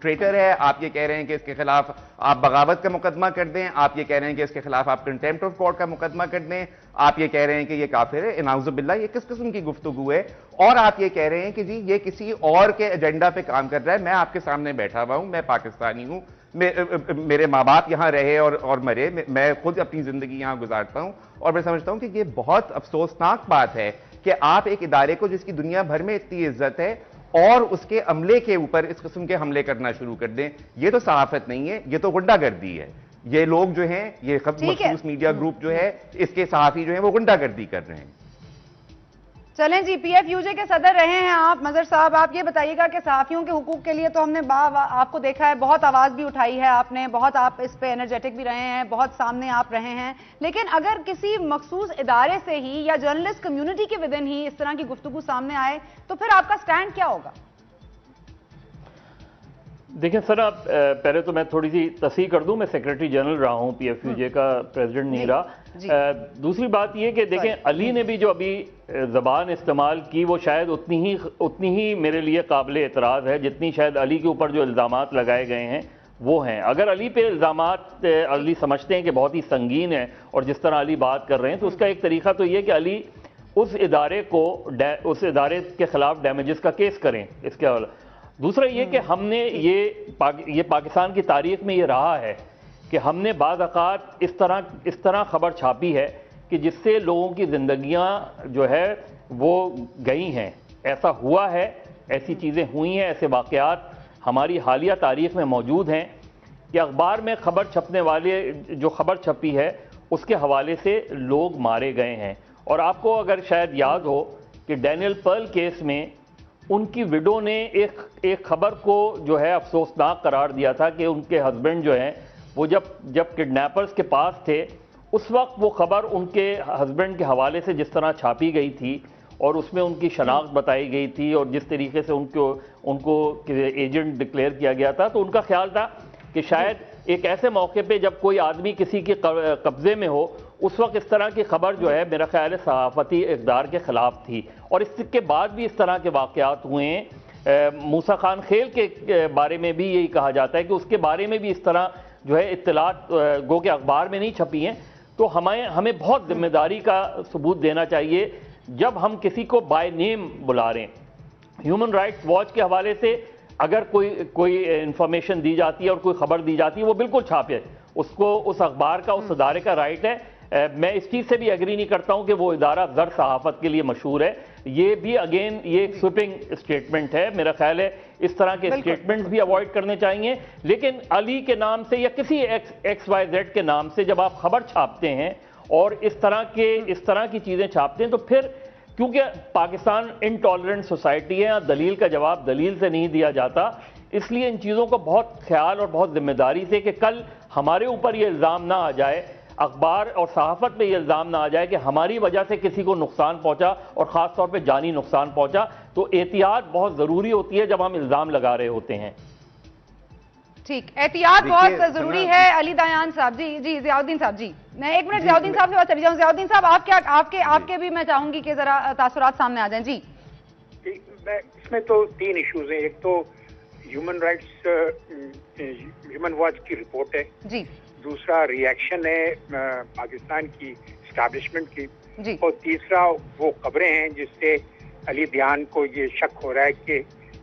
ٹریٹر ہے، آپ یہ کہہ رہے ہیں کہ اس کے خلاف آپ بغاوت کا مقدمہ کر دیں، آپ یہ کہہ رہے ہیں کہ اس کے خلاف آپ کنٹیمپٹ آف کورٹ کا مقدمہ کر دیں، آپ یہ کہہ رہے ہیں کہ یہ کافر ہے، نعوذ باللہ، یہ کس قسم کی گفتگو ہے؟ اور آپ یہ کہہ رہے ہیں کہ جی یہ کسی اور کے ایجنڈا پہ کام کر رہا ہے۔ میں آپ کے سامنے بیٹھا ہوا ہوں، میں پاکستانی ہوں، میرے ماں باپ یہاں رہے اور مرے، میں خود اپنی زندگی یہاں گزارتا ہوں، اور میں سمجھتا ہوں کہ یہ بہت افسوسناک بات ہے کہ آپ ایک ادارے کو جس کی دنیا بھر میں اتنی عزت ہے اور اس کے عملے کے اوپر اس قسم کے حملے کرنا شروع کر دیں۔ یہ تو صحافت نہیں ہے، یہ تو غنڈہ گردی ہے۔ یہ لوگ جو ہیں، یہ مخصوص میڈیا گروپ جو ہے، اس کے صحافی جو ہیں وہ غنڈہ گردی کر رہے ہیں۔ چلیں جی، پی ایف یو جے کے صدر رہے ہیں آپ، مظہر صاحب، آپ یہ بتائیے گا کہ صحافیوں کے حقوق کے لیے تو ہم نے آپ کو دیکھا ہے، بہت آواز بھی اٹھائی ہے آپ نے، بہت آپ اس پہ انرجیٹک بھی رہے ہیں، بہت سامنے آپ رہے ہیں، لیکن اگر کسی مخصوص ادارے سے ہی یا جرنلسٹ کمیونٹی کے ودن ہی اس طرح کی گفتگو سامنے آئے تو پھر آپ کا سٹینڈ کیا ہوگا؟ دیکھیں سر، آپ پہلے تو میں تھوڑی سی تصحیح کر دوں، میں سیکریٹری جنرل رہا ہوں، پی ایف یو جے کا پریزیڈنٹ نہیں رہا۔ دوسری بات یہ کہ دیکھیں علی نے بھی جو ابھی زبان استعمال کی وہ شاید اتنی ہی میرے لیے قابل اعتراض ہے جتنی شاید علی کے اوپر جو الزامات لگائے گئے ہیں وہ ہیں۔ اگر علی پہ الزامات علی سمجھتے ہیں کہ بہت ہی سنگین ہے اور جس طرح علی بات کر رہے ہیں، تو اس کا ایک طریقہ تو یہ کہ علی اس ادارے کے خلاف ڈیمیجز کا کیس کریں اس کے حوالے۔ دوسرا یہ کہ ہم نے یہ پاکستان کی تاریخ میں یہ رہا ہے کہ ہم نے بعض اوقات اس طرح خبر چھاپی ہے کہ جس سے لوگوں کی زندگیاں جو ہے وہ گئی ہیں۔ ایسا ہوا ہے، ایسی چیزیں ہوئی ہیں، ایسے واقعات ہماری حالیہ تاریخ میں موجود ہیں کہ اخبار میں خبر چھپنے والے جو خبر چھپی ہے اس کے حوالے سے لوگ مارے گئے ہیں۔ اور آپ کو اگر شاید یاد ہو کہ ڈینیل پرل کیس میں ان کی وڈو نے ایک خبر کو جو ہے افسوسناک قرار دیا تھا کہ ان کے ہسبینڈ جو ہیں وہ جب کڈنیپرز کے پاس تھے اس وقت وہ خبر ان کے ہسبینڈ کے حوالے سے جس طرح چھاپی گئی تھی اور اس میں ان کی شناخت بتائی گئی تھی اور جس طریقے سے ان کو ایجنٹ ڈکلیئر کیا گیا تھا، تو ان کا خیال تھا کہ شاید ایک ایسے موقع پہ جب کوئی آدمی کسی کے قبضے میں ہو اس وقت اس طرح کی خبر جو ہے میرا خیال ہے صحافتی اقدار کے خلاف تھی، اور اس کے بعد بھی اس طرح کے واقعات ہوئے ہیں۔ موسیٰ خان خیل کے بارے میں بھی یہی کہا جاتا ہے کہ اس کے بارے میں بھی اس طرح جو ہے اطلاعات گو کہ اخبار میں نہیں چھپی ہیں۔ تو ہمیں بہت ذمہ داری کا ثبوت دینا چاہیے جب ہم کسی کو بائی نیم بلا رہے ہیں۔ ہیومن رائٹس واچ کے حوالے سے اگر کوئی انفارمیشن دی جاتی ہے اور کوئی خبر دی جاتی ہے وہ بالکل چھاپے، اس کو اس اخبار کا اس ادارے کا رائٹ ہے۔ میں اس چیز سے بھی ایگری نہیں کرتا ہوں کہ وہ ادارہ زر صحافت کے لیے مشہور ہے، یہ بھی اگین یہ ایک سوپنگ اسٹیٹمنٹ ہے. میرا خیال ہے اس طرح کے اسٹیٹمنٹس بھی اوائڈ کرنے چاہیے. لیکن علی کے نام سے یا کسی ایکس وائی زیڈ کے نام سے جب آپ خبر چھاپتے ہیں اور اس طرح کی چیزیں چھاپتے ہیں تو پھر کیونکہ پاکستان انٹالرنٹ سوسائٹی ہے، دلیل کا جواب دلیل سے نہیں دیا جاتا، اس لیے ان چیزوں کو بہت خیال اور بہت ذمہ داری سے کہ کل ہمارے اوپر یہ الزام نہ آ جائے، اخبار اور صحافت پہ یہ الزام نہ آ جائے کہ ہماری وجہ سے کسی کو نقصان پہنچا اور خاص طور پہ جانی نقصان پہنچا. تو احتیاط بہت ضروری ہوتی ہے جب ہم الزام لگا رہے ہوتے ہیں. ٹھیک، احتیاط بہت ضروری ہے. علی دایان صاحب جی ضیاء الدین صاحب جی میں ایک منٹ ضیاء الدین صاحب سے بات چلی جاؤں. ضیاء الدین صاحب آپ کے بھی میں چاہوں گی کہ ذرا تاثرات سامنے آ جائیں. جی اس میں تو 3 ایشوز ہیں. ایک تو ہیومن رائٹس ہیومن واچ کی رپورٹ ہے جی، دوسرا ری ایکشن ہے پاکستان کی اسٹیبلشمنٹ کی جی، اور تیسرا وہ خبریں ہیں جس سے علی دیان کو یہ شک ہو رہا ہے کہ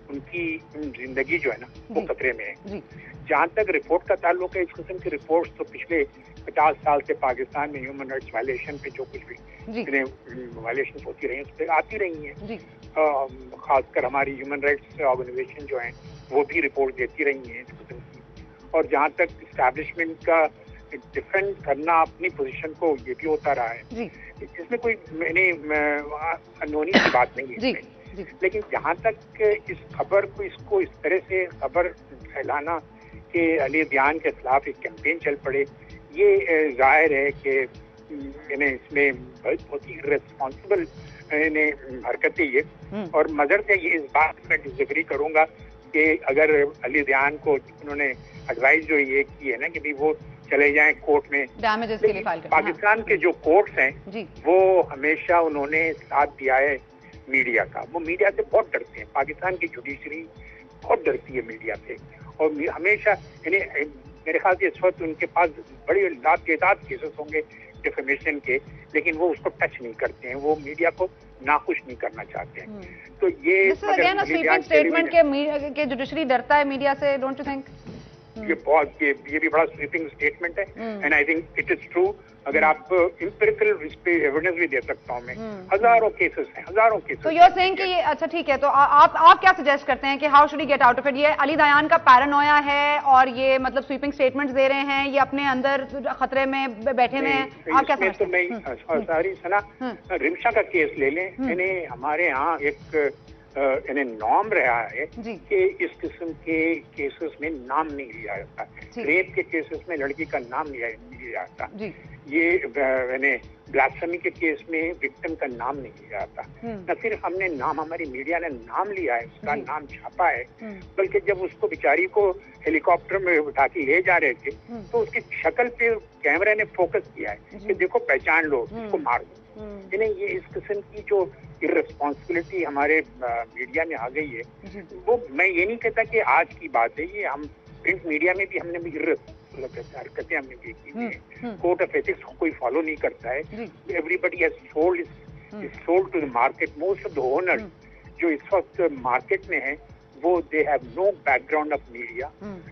ان کی زندگی جو ہے نا وہ خطرے میں ہے. جہاں تک رپورٹ کا تعلق ہے، اس قسم کی رپورٹس تو پچھلے 50 سال سے پاکستان میں ہیومن رائٹس وائلیشن پہ جو کچھ بھی وائلیشن ہوتی رہی ہیں اس پہ آتی رہی ہیں. خاص کر ہماری ہیومن رائٹس آرگنائزیشن جو ہیں وہ بھی رپورٹ دیتی رہی ہیں اس قسم کی. اور جہاں تک اسٹیبلشمنٹ کا ڈیفینڈ کرنا اپنی پوزیشن کو، یہ بھی ہوتا رہا ہے. اس میں کوئی انہونی کی بات نہیں ہے. لیکن جہاں تک اس خبر کو اس طرح سے خبر پھیلانا کہ علی دیان کے خلاف ایک کیمپین چل پڑے، یہ ظاہر ہے کہ اس میں بہت ہی ریسپانسبل حرکتیں یہ. اور مدر سے یہ اس بات میں ڈس ایگری کروں گا کہ اگر علی دیان کو انہوں نے ایڈوائز جو یہ کی ہے نا کہ وہ چلے جائیں کورٹ میں، پاکستان کے جو کورٹس ہیں وہ ہمیشہ انہوں نے ساتھ دیا ہے میڈیا کا. وہ میڈیا سے بہت ڈرتے ہیں. پاکستان کی جوڈیشری بہت ڈرتی ہے میڈیا سے اور ہمیشہ میرے خیال سے اس وقت ان کے پاس بڑی تعداد کیسز ہوں گے ڈیفیمیشن کے، لیکن وہ اس کو ٹچ نہیں کرتے ہیں. وہ میڈیا کو ناخوش نہیں کرنا چاہتے ہیں. تو یہ اسٹیٹمنٹ کہ جوڈیشری ڈرتا ہے میڈیا سے، ڈونٹ یو تھنک؟ یہ بھی بڑا سویپنگ اسٹیٹمنٹ ہے and I think it is true. اگر آپ امپیریکل ایویڈنس بھی دے سکتا ہوں میں، ہزاروں کیسز ہیں، ہزاروں کیسز. تو یو آر سیئنگ کہ یہ اچھا ٹھیک ہے، تو آپ کیا سجیسٹ کرتے ہیں کہ how should he get out of it? یہ علی دیان کا پیرانویا ہے اور یہ مطلب سویپنگ اسٹیٹمنٹس دے رہے ہیں، یہ اپنے اندر خطرے میں بیٹھے ہوئے ہیں، آپ کیا سمجھتے ہیں؟ ساری سنا رمشا کا کیس لے لیں. ہمارے ہاں ایک نام رہا ہے کہ اس قسم کے کیسز میں نام نہیں لیا جاتا. ریپ کے کیسز میں لڑکی کا نام نہیں لیا جاتا. یہ بلاسفیمی کے کیس میں وکٹم کا نام نہیں لیا جاتا. نہ صرف ہم نے نام، ہماری میڈیا نے نام لیا ہے، اس کا نام چھاپا ہے، بلکہ جب اس کو بیچاری کو ہیلی کاپٹر میں اٹھا کے لے جا رہے تھے تو اس کی شکل پہ کیمرے نے فوکس کیا ہے کہ دیکھو پہچان لو، اس کو مار دو. یہ اس قسم کی جو ارسپانسبلٹی ہمارے میڈیا میں آ گئی ہے، وہ میں یہ نہیں کہتا کہ آج کی بات ہے، یہ ہم پرنٹ میڈیا میں بھی ہم نے حرکتیں ہم نے دیکھی ہیں. کوڈ آف ایتھکس کو کوئی فالو نہیں کرتا ہے. Everybody has sold to the market. Most of the owners جو اس وقت مارکیٹ میں ہیں وہ they have no background of media.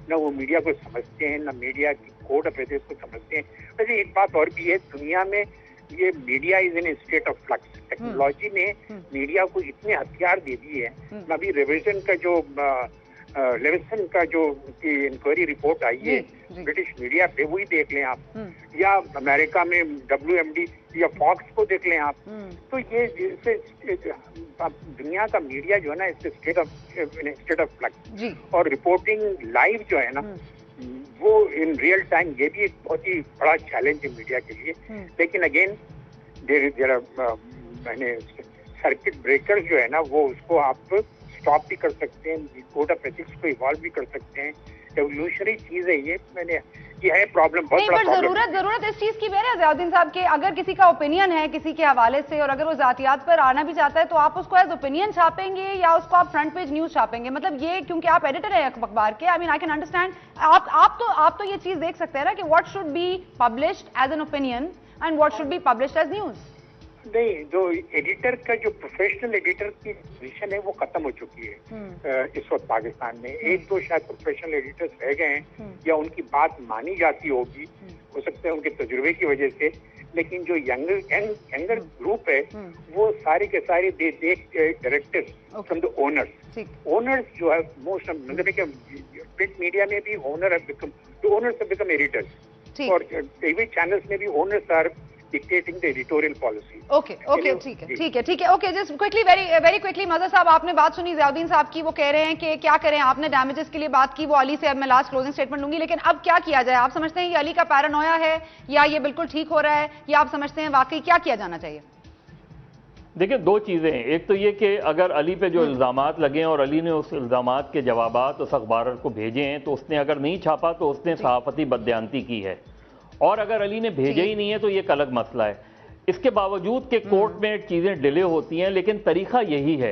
نہ وہ میڈیا کو سمجھتے ہیں، نہ میڈیا کی کوڈ آف ایتھکس کو سمجھتے ہیں. ویسے ایک بات اور بھی ہے، دنیا میں یہ media is in state of flux. Technology نے میڈیا کو اتنے ہتھیار دے دیے ہیں. ابھی لیوسن کا جو انکوائری رپورٹ آئی ہے برٹش میڈیا پہ، وہی دیکھ لیں آپ، یا امریکہ میں WMD یا فاکس کو دیکھ لیں آپ. تو یہ دنیا کا میڈیا جو ہے نا اسٹیٹ آف فلکس. اور رپورٹنگ لائیو جو ہے نا وہ ان ریئل ٹائم، یہ بھی ایک بہت ہی بڑا چیلنج ہے میڈیا کے لیے. لیکن اگین سرکٹ بریکر جو ہے نا وہ اس کو آپ اسٹاپ بھی کر سکتے ہیں، کوڈ آف ایتھکس کو ایوالو بھی کر سکتے ہیں. ایولیوشنری چیز ہے یہ ہے پرابلم، بہت بڑا پرابلم. ضرورت اس چیز کی ہے ضیاء الدین صاحب کہ اگر کسی کا اوپینین ہے کسی کے حوالے سے اور اگر وہ ذاتیات پر آنا بھی چاہتا ہے تو آپ اس کو ایز اوپینین چھاپیں گے یا اس کو آپ فرنٹ پیج نیوز چھاپیں گے؟ مطلب یہ کیونکہ آپ ایڈیٹر ہیں اخبار کے، آئی کین انڈرسٹینڈ. آپ تو یہ چیز دیکھ سکتے ہیں نا کہ what should be published as an opinion and what should be published as news. نہیں، جو ایڈیٹر کا جو پروفیشنل ایڈیٹر کی پوزیشن ہے وہ ختم ہو چکی ہے اس وقت پاکستان میں. ایک دو شاید پروفیشنل ایڈیٹرز رہ گئے ہیں یا ان کی بات مانی جاتی ہوگی، ہو سکتا ہے ان کے تجربے کی وجہ سے. लेकिन जो यंगर ग्रुप है वो सारे के सारे they directors from the owners जो है मोस्ट मतलब कि प्रिंट मीडिया में भी ओनर्स हैव बिकम एडिटर्स और टीवी चैनल्स में भी owners are dictating the editorial policy. Okay, ठीक है. Okay, just quickly, very quickly, Mazhar साहब, आपने बात सुनी ज़ियाउद्दीन साहब की. वो कह रहे हैं कि क्या करें, आपने डैमेजेस के लिए बात की. वो अली से अब मैं लास्ट क्लोजिंग स्टेटमेंट लूंगी, लेकिन अब क्या किया जाए? आप समझते हैं कि अली का पैरानोया है या ये बिल्कुल ठीक हो रहा है, या आप समझते हैं वाकई क्या किया जाना चाहिए? देखिए, दो चीजें हैं. एक तो ये कि अगर अली पे जो इल्जामात लगे हैं और अली ने उस इल्जामात के जवाबात उस अखबार को भेजे हैं, तो उसने अगर नहीं छापा तो उसने सहाफती बदयांती की है. और अगर अली ने भेजा ही नहीं है तो ये एक अलग मसला है. इसके बावजूद कि कोर्ट में चीज़ें डिले होती हैं, लेकिन तरीका यही है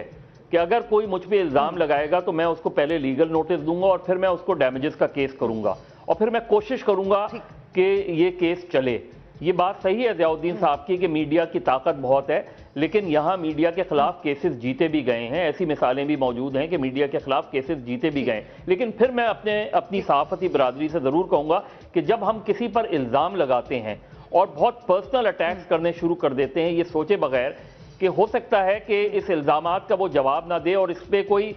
कि अगर कोई मुझ पे इल्ज़ाम लगाएगा तो मैं उसको पहले लीगल नोटिस दूंगा और फिर मैं उसको डैमेजेस का केस करूंगा और फिर मैं कोशिश करूंगा कि ये केस चले. ये बात सही है ज़ियाउद्दीन साहब की कि मीडिया की ताकत बहुत है, लेकिन यहाँ मीडिया के खिलाफ केसेस जीते भी गए हैं. ऐसी मिसालें भी मौजूद हैं कि मीडिया के खिलाफ केसेस जीते भी गए. लेकिन फिर मैं अपनी सहाफती बरादरी से ज़रूर कहूँगा कि जब हम किसी पर इल्ज़ाम लगाते हैं और बहुत पर्सनल अटैक्स करने शुरू कर देते हैं, ये सोचे बगैर कि हो सकता है कि इस इल्ज़ामात का वो जवाब ना दे और इस पे कोई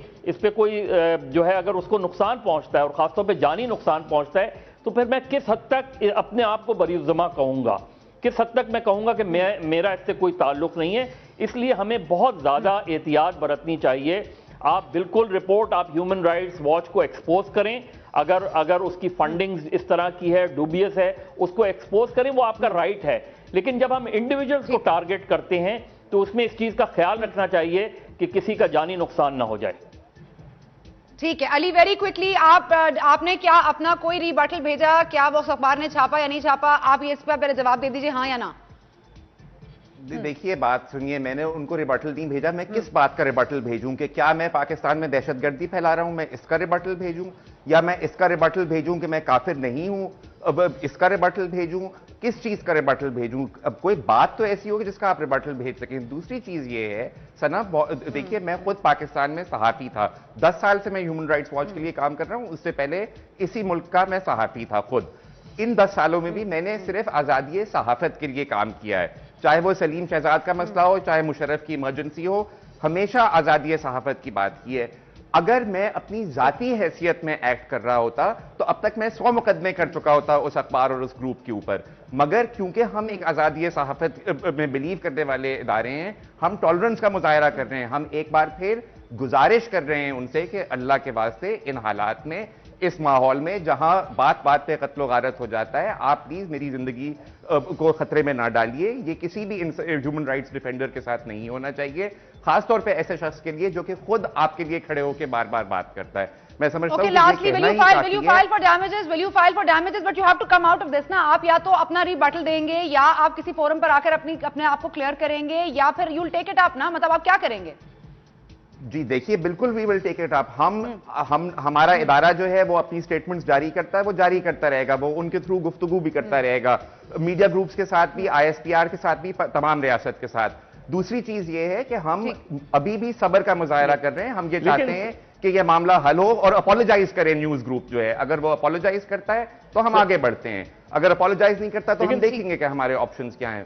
जो है अगर उसको नुकसान पहुँचता है और ख़ासतौर पर जानी नुकसान पहुँचता है, तो फिर मैं किस हद तक अपने आप को बरीजुमा कहूँगा, किस हद तक मैं कहूँगा कि मेरा इससे कोई ताल्लुक नहीं है. इसलिए हमें बहुत ज़्यादा एहतियात बरतनी चाहिए. आप बिल्कुल रिपोर्ट आप ह्यूमन राइट्स वॉच को एक्सपोज करें. अगर उसकी फंडिंग इस तरह की है, डूबियस है, उसको एक्सपोज करें, वो आपका राइट है. लेकिन जब हम इंडिविजुअल्स को टारगेट करते हैं तो उसमें इस चीज़ का ख्याल रखना चाहिए कि किसी का जानी नुकसान ना हो जाए. ठीक है अली, वेरी क्विकली, आपने क्या अपना कोई रिबटल भेजा? क्या वो अखबार ने छापा या नहीं छापा? आप ये इस पर पहले जवाब दे दीजिए, हाँ या ना. देखिए, बात सुनिए, मैंने उनको रिबटल नहीं भेजा. मैं किस बात का रिबटल भेजूं कि क्या मैं पाकिस्तान में दहशतगर्दी फैला रहा हूं, मैं इसका रिबटल भेजूं, या मैं इसका रिबटल भेजूं कि मैं काफिर नहीं हूं, अब इसका रिबटल भेजूं, किस चीज का रिबटल भेजूं? अब कोई बात तो ऐसी होगी जिसका आप रिबटल भेज सकें. दूसरी चीज ये है सना, देखिए, मैं खुद पाकिस्तान में सहाफी था. 10 साल से मैं ह्यूमन राइट्स वॉच के लिए काम कर रहा हूं. उससे पहले इसी मुल्क का मैं सहाफी था खुद. इन 10 सालों में भी मैंने सिर्फ आजादी सहाफत के लिए काम किया है. चाहे वो सलीम शहजाद का मसला हो, चाहे मुशर्रफ की इमरजेंसी हो, हमेशा आजादी सहाफत की बात की है. अगर मैं अपनी जाती हैसियत में एक्ट कर रहा होता तो अब तक मैं 100 मुकदमे कर चुका होता उस अखबार और उस ग्रुप के ऊपर. मगर क्योंकि हम एक आजादी सहाफत में बिलीव करने वाले इदारे हैं, हम टॉलरेंस का मुजाहरा कर रहे हैं. हम एक बार फिर गुजारिश कर रहे हैं उनसे कि अल्लाह के वास्ते इन हालात में, इस माहौल में जहां बात बात पे कत्लो गारत हो जाता है, आप प्लीज मेरी जिंदगी को खतरे में ना डालिए. ये किसी भी ह्यूमन राइट्स डिफेंडर के साथ नहीं होना चाहिए, खासतौर पे ऐसे शख्स के लिए जो कि खुद आपके लिए खड़े होकर बार बार बात करता है. मैं समझता हूं lastly, will you file for damages, but you have to come out of this ना. आप या तो अपना रिबटल देंगे, या आप किसी फोरम पर आकर अपने आप को क्लियर करेंगे, या फिर you'll take it up ना. मतलब आप क्या करेंगे? जी देखिए, बिल्कुल we will take it up. हमारा इदारा जो है वो अपनी स्टेटमेंट्स जारी करता है, वो जारी करता रहेगा, वो उनके थ्रू गुफ्तगू भी करता रहेगा, मीडिया ग्रुप्स के साथ भी, ISPR के साथ भी, तमाम रियासत के साथ. दूसरी चीज ये है कि हम अभी भी सब्र का मुजाहरा कर रहे हैं. हम ये चाहते हैं कि ये मामला हल हो और अपोलोजाइज करे न्यूज ग्रुप जो है. अगर वो अपोलोजाइज करता है तो हम आगे बढ़ते हैं, अगर अपोलोजाइज नहीं करता तो हम देखेंगे कि हमारे ऑप्शंस क्या हैं.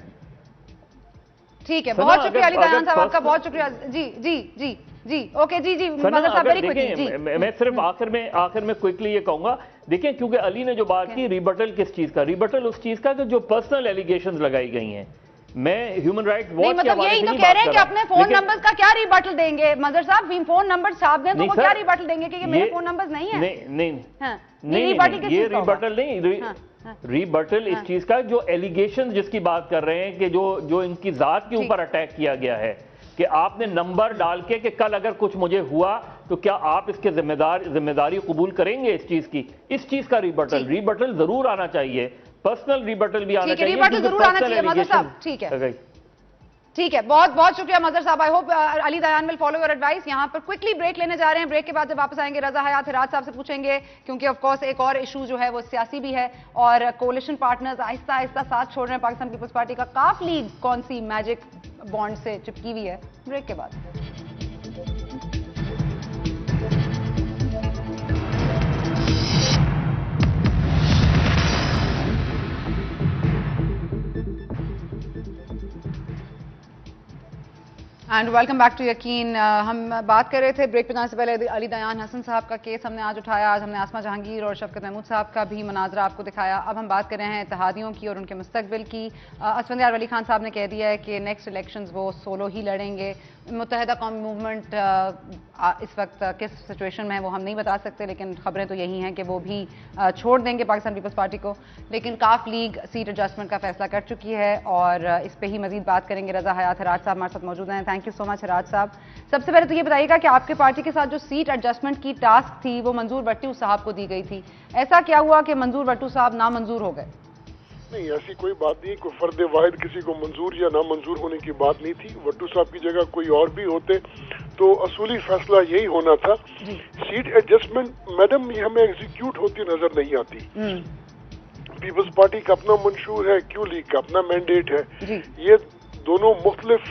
ठीक है, बहुत शुक्रिया अली दयान साहब, आपका बहुत शुक्रिया. जी जी जी जी, ओके, जी जी, मैं सिर्फ आखिर में क्विकली ये कहूंगा, देखिए, क्योंकि अली ने जो बात की, रिबटल किस चीज का? रिबटल उस चीज का कि जो पर्सनल एलिगेशंस लगाई गई हैं. मैं ह्यूमन राइट्स वॉच मतलब यही तो कह रहे हैं कि अपने फोन नंबर्स का क्या रिबटल देंगे? मदर साहब, फोन नंबर छाप दें तो वो क्या रिबटल देंगे कि ये मेरे फोन नंबर्स नहीं है? नहीं, ये रिबटल नहीं. रिबटल इस चीज का जो एलिगेशन जिसकी बात कर रहे हैं कि जो इनकी जात के ऊपर अटैक किया गया है कि आपने नंबर डाल के कि कल अगर कुछ मुझे हुआ तो क्या आप इसके जिम्मेदारी कबूल करेंगे इस चीज की? इस चीज का रिबटल जरूर आना चाहिए, पर्सनल रिबटल भी आना चाहिए. रिबटल जरूर आना चाहिए मजहर साहब. ठीक है, बहुत बहुत शुक्रिया मजहर साहब. I hope Ali Dayan will follow your advice. यहाँ पर क्विकली ब्रेक लेने जा रहे हैं. ब्रेक के बाद जब वापस आएंगे रजा हयात हिराज साहब से पूछेंगे, क्योंकि ऑफ कोर्स एक और इशू जो है वो सियासी भी है और कोalition पार्टनर्स आहिस्ता आहिस्ता साथ छोड़ रहे हैं पाकिस्तान पीपल्स पार्टी का. काफ लीग कौन सी मैजिक बॉन्ड से चिपकी हुई है? ब्रेक के बाद. एंड वेलकम बैक टू यकीन। हम बात कर रहे थे ब्रेक पे जाने से पहले अली दयान हसन साहब का केस हमने आज उठाया। आज हमने आसमा जहांगीर और शफकत महमूद साहब का भी मनाजरा आपको दिखाया। अब हम बात कर रहे हैं इत्तेहादियों की और उनके मुस्तकबिल की। असफंदियार वली खान साहब ने कह दिया है कि नेक्स्ट इलेक्शंस वो सोलो ही लड़ेंगे। मुत्तहिदा कौमी मूवमेंट इस वक्त किस सिचुएशन में है वो हम नहीं बता सकते, लेकिन खबरें तो यही हैं कि वो भी छोड़ देंगे पाकिस्तान पीपल्स पार्टी को। लेकिन काफ लीग सीट एडजस्टमेंट का फैसला कर चुकी है और इस पर ही मजीद बात करेंगे। रजा हयात हराज साहब हमारे साथ मौजूद हैं। थैंक यू सो मच हराज साहब। सबसे पहले तो ये बताइएगा कि आपके पार्टी के साथ जो सीट एडजस्टमेंट की टास्क थी वो मंजूर भट्टू साहब को दी गई थी, ऐसा क्या हुआ कि मंजूर भट्टू साहब नामंजूर हो गए? नहीं, ऐसी कोई बात नहीं। कोई फर्द वाहिद किसी को मंजूर या नामंजूर होने की बात नहीं थी। भट्टू साहब की जगह कोई और भी होते तो असूली फैसला यही होना था। सीट एडजस्टमेंट मैडम ये हमें एग्जीक्यूट होती नजर नहीं आती। पीपल्स पार्टी का अपना मंशूर है, क्यू लीग का अपना मैंडेट है। ये दोनों मुख्तलिफ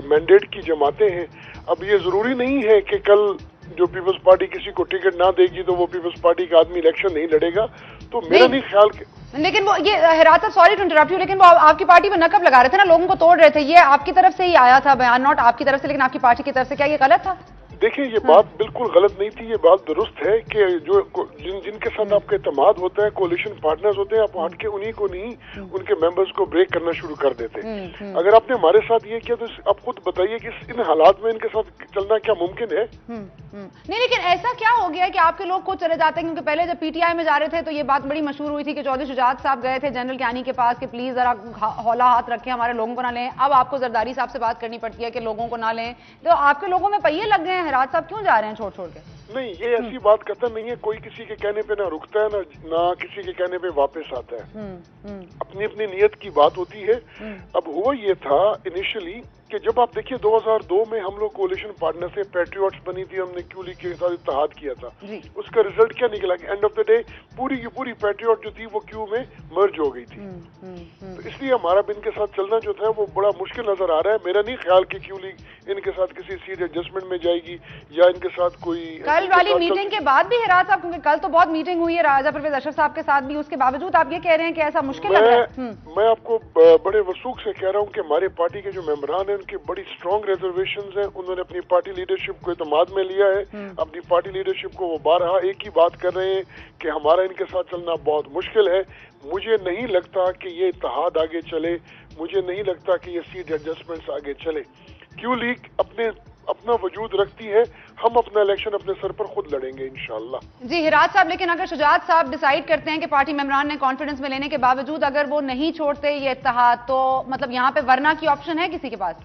मैंडेट की जमातें हैं। अब ये जरूरी नहीं है कि कल जो पीपल्स पार्टी किसी को टिकट ना देगी तो वो पीपल्स पार्टी का आदमी इलेक्शन नहीं लड़ेगा। तो मेरा नहीं ख्याल कि लेकिन वो ये हिरात, सॉरी टू इंटरप्ट यू, लेकिन वो आपकी पार्टी में नकब लगा रहे थे ना, लोगों को तोड़ रहे थे। ये आपकी तरफ से ही आया था बयान, नॉट आपकी तरफ से लेकिन आपकी पार्टी की तरफ से। क्या ये गलत था? देखिए, ये बात बिल्कुल गलत नहीं थी। ये बात दुरुस्त है कि जो जिनके साथ आपका इत्तेमाद होता है, कोalition पार्टनर्स होते हैं, आप हट के उन्हीं को नहीं उनके मेंबर्स को ब्रेक करना शुरू कर देते। अगर आपने हमारे साथ ये किया तो आप खुद बताइए कि इन हालात में इनके साथ चलना क्या मुमकिन है? नहीं, लेकिन ऐसा क्या हो गया है कि आपके लोग खुद चले जाते हैं? क्योंकि पहले जब पीटीआई में जा रहे थे तो ये बात बड़ी मशहूर हुई थी कि चौधरी शुजात साहब गए थे जनरल कियानी के पास कि प्लीज जरा हौला हाथ रखें, हमारे लोगों को ना लें। अब आपको जरदारी साहब से बात करनी पड़ती है कि लोगों को ना लें। तो आपके लोगों में पहिए लग गए हैं। हिराज साहब क्यों जा रहे हैं छोड़ छोड़ के? नहीं, ये ऐसी बात कतई नहीं है। कोई किसी के कहने पे ना रुकता है ना किसी के कहने पे वापस आता है। अपनी अपनी नियत की बात होती है। अब हुआ ये था इनिशियली कि जब आप देखिए 2002 में हम लोग कोalition पार्टनर से पैट्रियट्स बनी थी, हमने क्यू लीग के साथ इत्तेहाद किया था। उसका रिजल्ट क्या निकला कि एंड ऑफ द डे पूरी की पूरी पैट्रियट जो थी वो क्यू में मर्ज हो गई थी। तो इसलिए हमारा इनके साथ चलना जो था वो बड़ा मुश्किल नजर आ रहा है। मेरा नहीं ख्याल कि क्यू लीग इनके साथ किसी सीट एडजस्टमेंट में जाएगी या इनके साथ कोई कल वाली मीटिंग के बाद भी हिराज साहब, क्योंकि कल तो बहुत मीटिंग हुई है राजा परवेज अशरफ साहब के साथ भी, उसके बावजूद आप ये कह रहे हैं कि ऐसा मुश्किल लग रहा है? मैं आपको बड़े वसूख से कह रहा हूँ कि हमारे पार्टी के जो मेंबरान हैं उनकी बड़ी स्ट्रॉन्ग रिजर्वेशंस हैं। उन्होंने अपनी पार्टी लीडरशिप को इत्तेमाद में लिया है। अपनी पार्टी लीडरशिप को वो बारहा एक ही बात कर रहे हैं कि हमारा इनके साथ चलना बहुत मुश्किल है। मुझे नहीं लगता कि ये इत्तेहाद आगे चले, मुझे नहीं लगता कि ये सीट एडजस्टमेंट्स आगे चले। क्यू लीग अपना वजूद रखती है। हम अपना इलेक्शन अपने सर पर खुद लड़ेंगे इंशाल्लाह। जी हिराज साहब, लेकिन अगर शुजात साहब डिसाइड करते हैं कि पार्टी मेंबरान ने कॉन्फिडेंस में लेने के बावजूद अगर वो नहीं छोड़ते ये इत्तेहाद, तो मतलब यहाँ पे वरना की ऑप्शन है किसी के पास?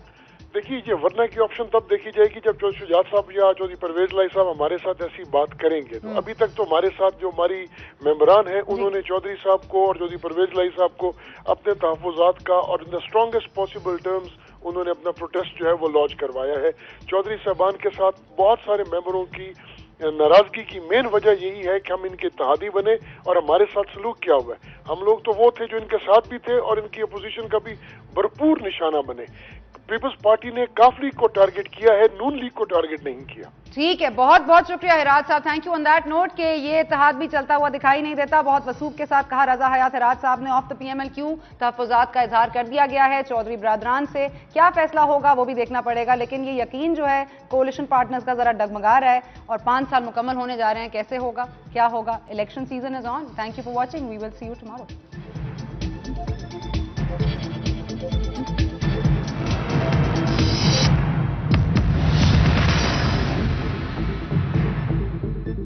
देखिए, ये वरना की ऑप्शन तब देखी जाएगी जब चौधरी शुजात साहब या चौधरी परवेज लाई साहब हमारे साथ ऐसी बात करेंगे। तो अभी तक तो हमारे साथ जो हमारी मेंबरान है उन्होंने चौधरी साहब को और चौधरी परवेज लाई साहब को अपने तहफ़्फ़ुज़ात का और in the strongest possible terms उन्होंने अपना प्रोटेस्ट जो है वो लॉन्च करवाया है। चौधरी साहबान के साथ बहुत सारे मेंबरों की नाराजगी की मेन वजह यही है कि हम इनके इत्तेहादी बने और हमारे साथ सलूक क्या हुआ है। हम लोग तो वो थे जो इनके साथ भी थे और इनकी अपोजिशन का भी भरपूर निशाना बने। पीपल्स पार्टी ने काफ लीग को टारगेट किया है, नून लीग को टारगेट नहीं किया। ठीक है, बहुत बहुत शुक्रिया हिराज साहब। Thank you on that note कि ये इत्तेहाद भी चलता हुआ दिखाई नहीं देता। बहुत वसूख के साथ कहा रजा हयात हिराज साहब ने। ऑफ द PMLQ तहफ़्फ़ुज़ात का इजहार कर दिया गया है चौधरी बरादरान से। क्या फैसला होगा वो भी देखना पड़ेगा, लेकिन ये यकीन जो है कोalition पार्टनर्स का जरा डगमगा रहा है और 5 साल मुकम्मल होने जा रहे हैं। कैसे होगा, क्या होगा? Election season is on. Thank you for watching. We will see you tomorrow.